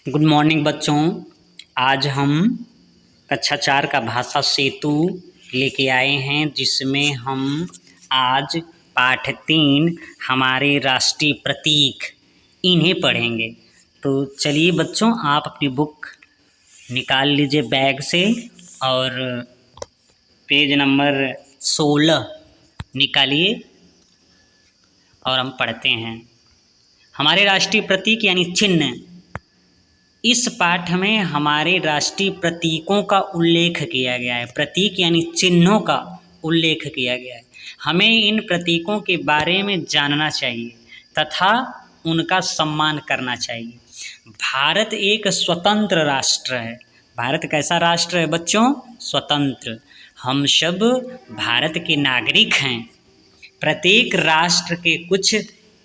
Good morning बच्चों। आज हम कक्षा 4 का भाषा सेतु लेके आए हैं, जिसमें हम आज पाठ 3 हमारे राष्ट्रीय प्रतीक इन्हें पढ़ेंगे। तो चलिए बच्चों, आप अपनी बुक निकाल लीजिए बैग से और पेज नंबर 16 निकालिए और हम पढ़ते हैं। हमारे राष्ट्रीय प्रतीक यानी चिन्ह। इस पाठ में हमारे राष्ट्रीय प्रतीकों का उल्लेख किया गया है। प्रतीक यानी चिन्हों का उल्लेख किया गया है। हमें इन प्रतीकों के बारे में जानना चाहिए तथा उनका सम्मान करना चाहिए। भारत एक स्वतंत्र राष्ट्र है। भारत कैसा राष्ट्र है बच्चों? स्वतंत्र। हम सब भारत के नागरिक हैं। प्रत्येक राष्ट्र के कुछ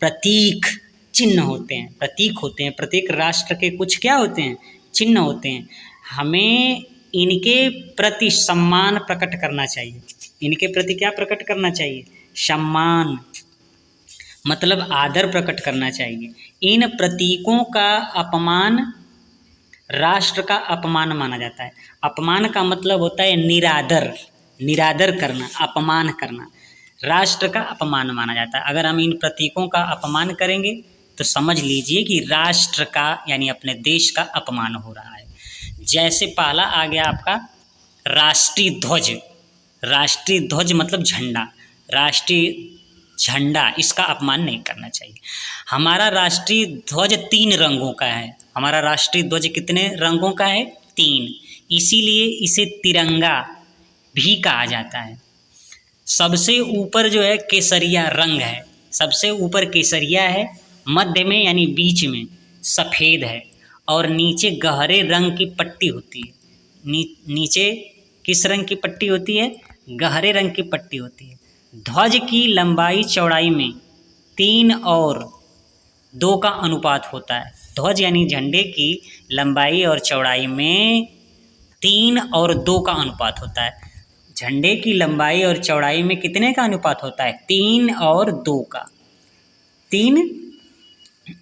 प्रतीक चिन्ह होते हैं, प्रतीक होते हैं। प्रत्येक राष्ट्र के कुछ क्या होते हैं? चिन्ह होते हैं। हमें इनके प्रति सम्मान प्रकट करना चाहिए। इनके प्रति क्या प्रकट करना चाहिए? सम्मान, मतलब आदर प्रकट करना चाहिए। इन प्रतीकों का अपमान राष्ट्र का अपमान माना जाता है। अपमान का मतलब होता है निरादर, निरादर करना, अपमान करना। राष्ट्र का अपमान माना जाता है। अगर हम इन प्रतीकों का अपमान करेंगे तो समझ लीजिए कि राष्ट्र का यानी अपने देश का अपमान हो रहा है। जैसे पहला आ गया आपका राष्ट्रीय ध्वज। राष्ट्रीय ध्वज मतलब झंडा। राष्ट्रीय झंडा, इसका अपमान नहीं करना चाहिए। हमारा राष्ट्रीय ध्वज 3 रंगों का है। हमारा राष्ट्रीय ध्वज कितने रंगों का है? 3। इसीलिए इसे तिरंगा भी कहा जाता है। सबसे ऊपर जो है केसरिया रंग है। सबसे ऊपर केसरिया है, मध्य में यानी बीच में सफ़ेद है और नीचे गहरे रंग की पट्टी होती है। नीचे किस रंग की पट्टी होती है? गहरे रंग की पट्टी होती है। ध्वज की लंबाई चौड़ाई में 3 और 2 का अनुपात होता है। ध्वज यानी झंडे की लंबाई और चौड़ाई में 3 और 2 का अनुपात होता है। झंडे की लंबाई और चौड़ाई में कितने का अनुपात होता है? 3 और 2 का। 3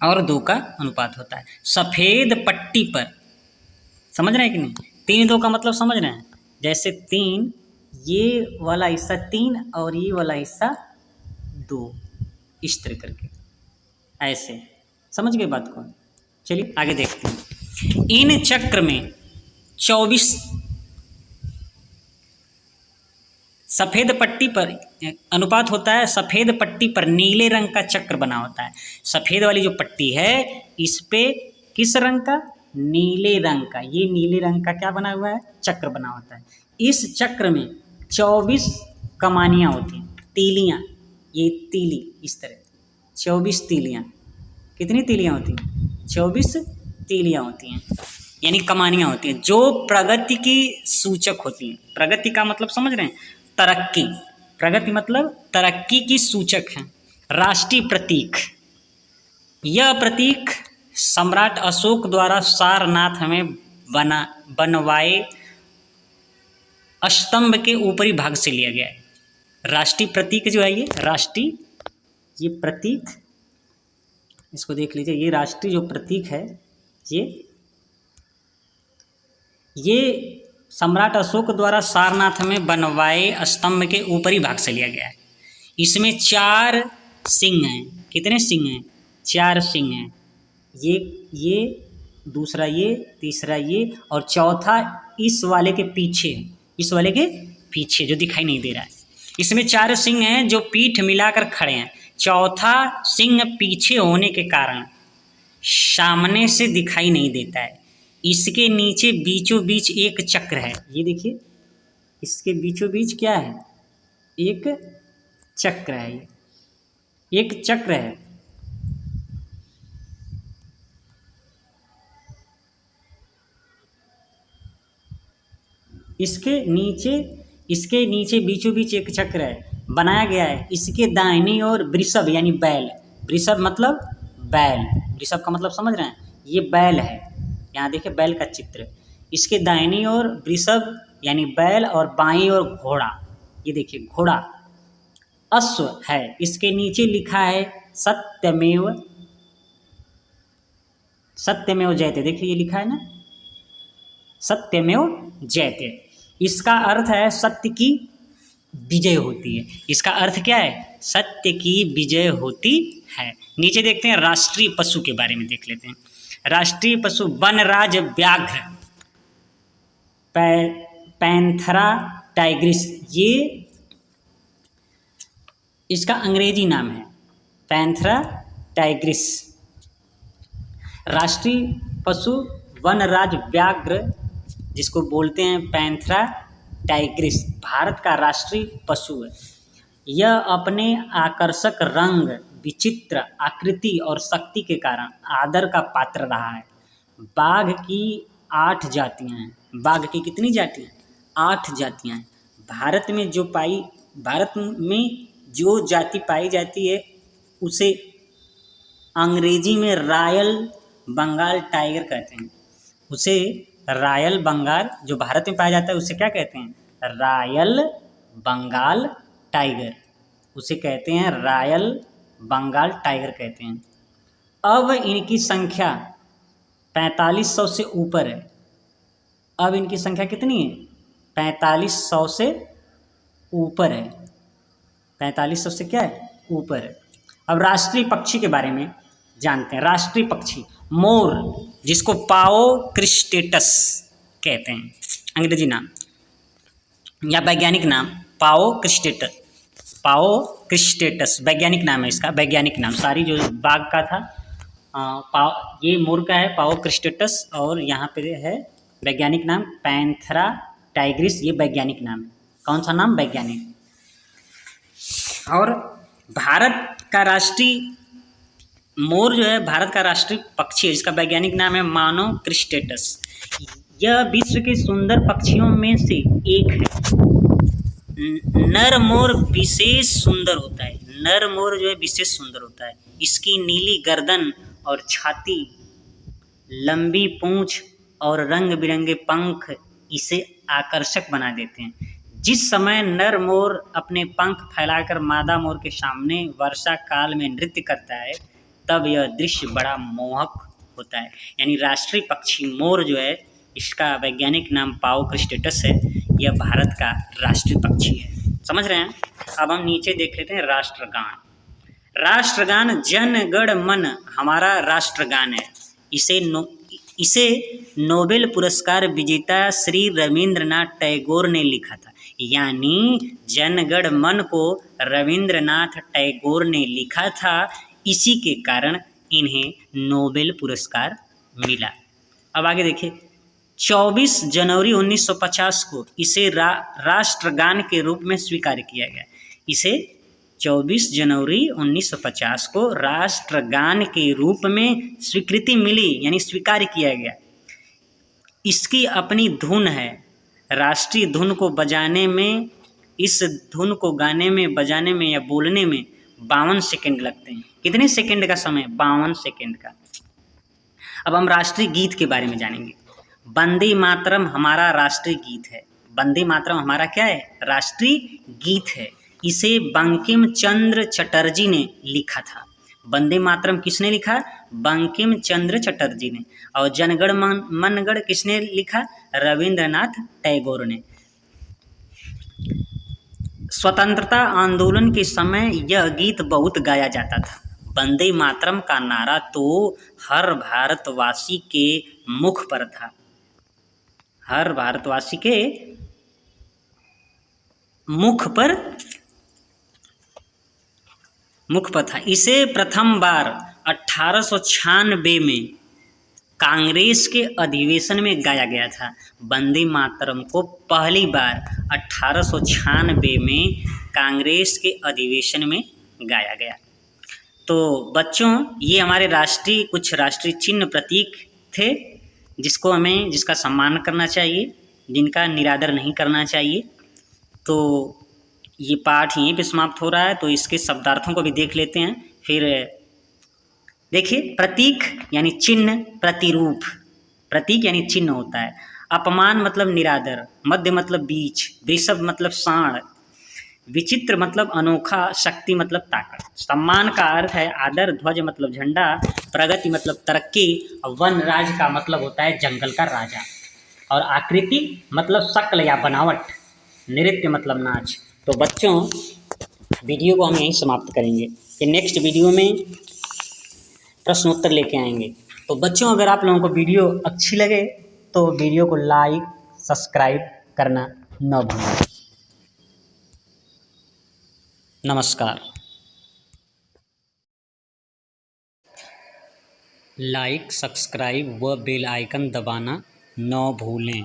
और 2 का अनुपात होता है। सफ़ेद पट्टी पर, समझ रहे हैं कि नहीं? 3-2 का मतलब समझ रहे हैं? जैसे 3, ये वाला हिस्सा 3 और ये वाला हिस्सा 2, इस तरह करके, ऐसे समझ गए बात को? चलिए आगे देखते हैं। इन चक्र में 24 सफ़ेद पट्टी पर अनुपात होता है। सफ़ेद पट्टी पर नीले रंग का चक्र बना होता है। सफ़ेद वाली जो पट्टी है इस पे किस रंग का? नीले रंग का। ये नीले रंग का क्या बना हुआ है? चक्र बना होता है। इस चक्र में 24 कमानियाँ होती हैं, तीलियाँ। ये तीली इस तरह 24 तीलियाँ। कितनी तीलियाँ होती हैं? 24 तीलियाँ होती हैं, यानी कमानियाँ होती हैं, जो प्रगति की सूचक होती हैं। प्रगति का मतलब समझ रहे हैं? तरक्की। प्रगति मतलब तरक्की की सूचक है। राष्ट्रीय प्रतीक। यह प्रतीक सम्राट अशोक द्वारा सारनाथ में बनवाए स्तंभ के ऊपरी भाग से लिया गया है। राष्ट्रीय प्रतीक जो है ये प्रतीक, इसको देख लीजिए। ये राष्ट्रीय जो प्रतीक है ये सम्राट अशोक द्वारा सारनाथ में बनवाए स्तंभ के ऊपरी भाग से लिया गया है। इसमें 4 सिंह हैं। कितने सिंह हैं? 4 सिंह हैं। ये दूसरा, ये तीसरा, ये और चौथा इस वाले के पीछे है। इस वाले के पीछे जो दिखाई नहीं दे रहा है। इसमें 4 सिंह हैं जो पीठ मिलाकर खड़े हैं। चौथा सिंह पीछे होने के कारण सामने से दिखाई नहीं देता है। इसके नीचे बीचों बीच एक चक्र है। ये देखिए, इसके बीचों बीच क्या है? एक चक्र है। ये एक चक्र है। इसके नीचे बीचों बीच एक चक्र है, बनाया गया है। इसके दाहिनी ओर वृषभ यानी बैल। वृषभ मतलब बैल। वृषभ का मतलब समझ रहे हैं? ये बैल है। यहाँ देखिए बैल का चित्र। इसके दाहिनी ओर वृषभ यानी बैल और बाईं ओर घोड़ा। ये देखिए घोड़ा। अश्व है। इसके नीचे लिखा है सत्यमेव सत्यमेव जयते, देखिए ये लिखा है ना, सत्यमेव जयते। इसका अर्थ है सत्य की विजय होती है। इसका अर्थ क्या है? सत्य की विजय होती है। नीचे देखते हैं राष्ट्रीय पशु के बारे में देख लेते हैं। राष्ट्रीय पशु वनराज व्याघ्र, पैंथरा टाइग्रिस, ये इसका अंग्रेजी नाम है, पैंथरा टाइग्रिस। राष्ट्रीय पशु वनराज व्याघ्र, जिसको बोलते हैं पैंथरा टाइग्रिस, भारत का राष्ट्रीय पशु है। यह अपने आकर्षक रंग, विचित्र आकृति और शक्ति के कारण आदर का पात्र रहा है। बाघ की 8 जातियां हैं। बाघ की कितनी जातियां? 8 जातियां हैं। भारत में जो जाति पाई जाती है उसे अंग्रेजी में रॉयल बंगाल टाइगर कहते हैं। उसे रॉयल बंगाल, जो भारत में पाया जाता है उसे क्या कहते हैं? रॉयल बंगाल टाइगर, उसे कहते हैं रॉयल बंगाल टाइगर कहते हैं। अब इनकी संख्या 4500 से ऊपर है। अब इनकी संख्या कितनी है? 4500 से ऊपर है। 4500 से क्या है? ऊपर है। अब राष्ट्रीय पक्षी के बारे में जानते हैं। राष्ट्रीय पक्षी मोर, जिसको पाओ क्रिस्टेटस कहते हैं, अंग्रेजी नाम या वैज्ञानिक नाम पाओ क्रिस्टेटस वैज्ञानिक नाम है इसका, वैज्ञानिक नाम। सारी जो बाघ का था ये मोर का है पाओ क्रिस्टेटस, और यहाँ पे है वैज्ञानिक नाम पैंथरा टाइग्रिस, ये वैज्ञानिक नाम है। कौन सा नाम? वैज्ञानिक। और भारत का राष्ट्रीय मोर जो है भारत का राष्ट्रीय पक्षी है, जिसका वैज्ञानिक नाम है मानो क्रिस्टेटस। यह विश्व के सुंदर पक्षियों में से एक है। नर मोर विशेष सुंदर होता है। नर मोर जो है विशेष सुंदर होता है। इसकी नीली गर्दन और छाती, लंबी पूंछ और रंग बिरंगे पंख इसे आकर्षक बना देते हैं। जिस समय नर मोर अपने पंख फैलाकर मादा मोर के सामने वर्षा काल में नृत्य करता है, तब यह दृश्य बड़ा मोहक होता है। यानी राष्ट्रीय पक्षी मोर जो है, इसका वैज्ञानिक नाम पाओ क्रिस्टेटस है। यह भारत का राष्ट्रीय पक्षी है। समझ रहे हैं? अब हम नीचे देख लेते हैं राष्ट्रगान। राष्ट्रगान जन गण मन हमारा राष्ट्रगान है। इसे नोबेल पुरस्कार विजेता श्री रविंद्रनाथ टैगोर ने लिखा था। यानी जन गण मन को रविंद्रनाथ टैगोर ने लिखा था, इसी के कारण इन्हें नोबेल पुरस्कार मिला। अब आगे देखिए, 24 जनवरी 1950 को इसे राष्ट्रगान के रूप में स्वीकार किया गया। इसे 24 जनवरी 1950 को राष्ट्रगान के रूप में स्वीकृति मिली, यानी स्वीकार किया गया। इसकी अपनी धुन है। राष्ट्रीय धुन को बजाने में, इस धुन को गाने में, बजाने में या बोलने में 52 सेकंड लगते हैं। कितने सेकंड का समय? 52 सेकंड का। अब हम राष्ट्रीय गीत के बारे में जानेंगे। वंदे मातरम हमारा राष्ट्रीय गीत है। वंदे मातरम हमारा क्या है? राष्ट्रीय गीत है। इसे बंकिम चंद्र चटर्जी ने लिखा था। वंदे मातरम किसने लिखा? बंकिम चंद्र चटर्जी ने। और जनगण मनगढ़ किसने लिखा? रविंद्रनाथ टैगोर ने। स्वतंत्रता आंदोलन के समय यह गीत बहुत गाया जाता था। वंदे मातरम का नारा तो हर भारतवासी के मुख पर था। हर भारतवासी के मुख पर था। इसे प्रथम बार 1896 में कांग्रेस के अधिवेशन में गाया गया था। वंदे मातरम को पहली बार 1896 में कांग्रेस के अधिवेशन में गाया गया। तो बच्चों, ये हमारे कुछ राष्ट्रीय चिन्ह प्रतीक थे, जिसका सम्मान करना चाहिए, जिनका निरादर नहीं करना चाहिए। तो ये पाठ यहीं पे समाप्त हो रहा है। तो इसके शब्दार्थों को भी देख लेते हैं। फिर देखिए, प्रतीक यानी चिन्ह, प्रतिरूप। प्रतीक यानी चिन्ह होता है। अपमान मतलब निरादर, मध्य मतलब बीच, वृषभ मतलब सांड, विचित्र मतलब अनोखा, शक्ति मतलब ताकत। सम्मान का अर्थ है आदर, ध्वज मतलब झंडा, प्रगति मतलब तरक्की, और वन राज का मतलब होता है जंगल का राजा, और आकृति मतलब शक्ल या बनावट, नृत्य मतलब नाच। तो बच्चों वीडियो को हम यहीं समाप्त करेंगे, कि नेक्स्ट वीडियो में प्रश्नोत्तर लेके आएंगे। तो बच्चों अगर आप लोगों को वीडियो अच्छी लगे तो वीडियो को लाइक सब्सक्राइब करना न भूलें। नमस्कार। लाइक सब्सक्राइब व बेल आइकन दबाना न भूलें।